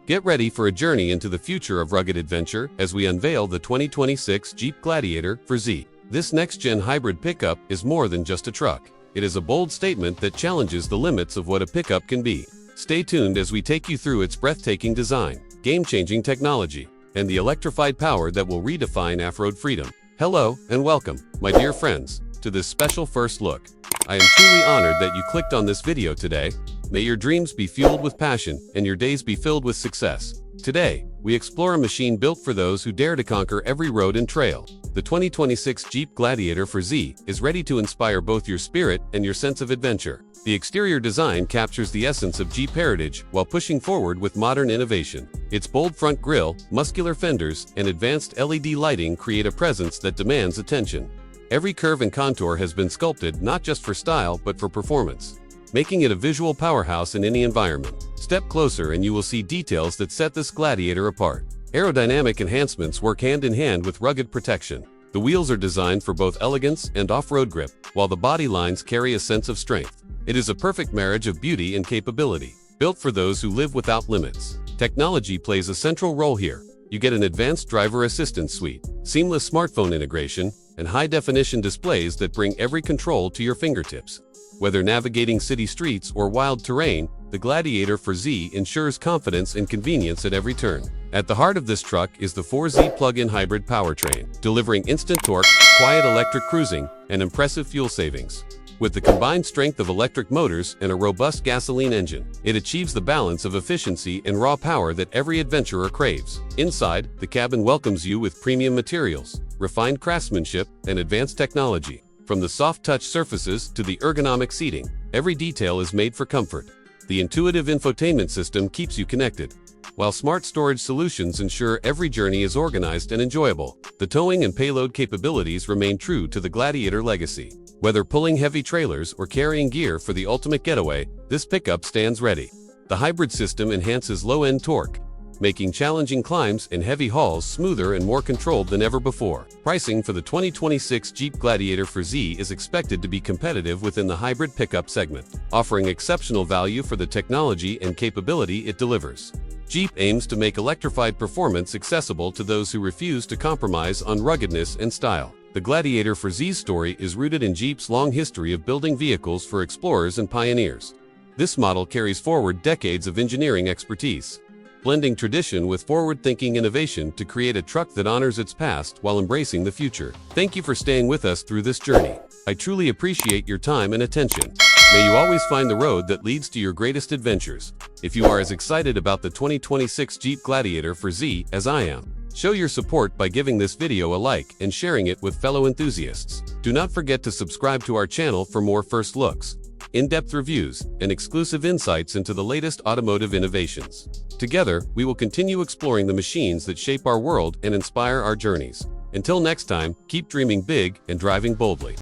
Get ready for a journey into the future of rugged adventure as we unveil the 2026 Jeep Gladiator 4xe. This next-gen hybrid pickup is more than just a truck. It is a bold statement that challenges the limits of what a pickup can be. Stay tuned as we take you through its breathtaking design, game-changing technology, and the electrified power that will redefine off-road freedom. Hello and welcome, my dear friends, to this special first look. I am truly honored that you clicked on this video today. May your dreams be fueled with passion and your days be filled with success. Today, we explore a machine built for those who dare to conquer every road and trail. The 2026 Jeep Gladiator 4xe is ready to inspire both your spirit and your sense of adventure. The exterior design captures the essence of Jeep heritage while pushing forward with modern innovation. Its bold front grille, muscular fenders, and advanced LED lighting create a presence that demands attention. Every curve and contour has been sculpted not just for style but for performance, making it a visual powerhouse in any environment. Step closer and you will see details that set this Gladiator apart. Aerodynamic enhancements work hand in hand with rugged protection. The wheels are designed for both elegance and off-road grip, while the body lines carry a sense of strength. It is a perfect marriage of beauty and capability, built for those who live without limits. Technology plays a central role here. You get an advanced driver assistance suite, seamless smartphone integration, and high-definition displays that bring every control to your fingertips. Whether navigating city streets or wild terrain, the Gladiator 4xe ensures confidence and convenience at every turn. At the heart of this truck is the 4xe plug-in hybrid powertrain, delivering instant torque, quiet electric cruising, and impressive fuel savings. With the combined strength of electric motors and a robust gasoline engine, it achieves the balance of efficiency and raw power that every adventurer craves. Inside, the cabin welcomes you with premium materials, refined craftsmanship, and advanced technology. From the soft-touch surfaces to the ergonomic seating, every detail is made for comfort. The intuitive infotainment system keeps you connected, while smart storage solutions ensure every journey is organized and enjoyable. The towing and payload capabilities remain true to the Gladiator legacy. Whether pulling heavy trailers or carrying gear for the ultimate getaway, this pickup stands ready. The hybrid system enhances low-end torque, making challenging climbs and heavy hauls smoother and more controlled than ever before. Pricing for the 2026 Jeep Gladiator 4xe is expected to be competitive within the hybrid pickup segment, offering exceptional value for the technology and capability it delivers. Jeep aims to make electrified performance accessible to those who refuse to compromise on ruggedness and style. The Gladiator 4xe's story is rooted in Jeep's long history of building vehicles for explorers and pioneers. This model carries forward decades of engineering expertise, blending tradition with forward-thinking innovation to create a truck that honors its past while embracing the future. Thank you for staying with us through this journey. I truly appreciate your time and attention. May you always find the road that leads to your greatest adventures. If you are as excited about the 2026 Jeep Gladiator 4xe as I am, show your support by giving this video a like and sharing it with fellow enthusiasts. Do not forget to subscribe to our channel for more first looks, in-depth reviews, and exclusive insights into the latest automotive innovations. Together, we will continue exploring the machines that shape our world and inspire our journeys. Until next time, keep dreaming big and driving boldly.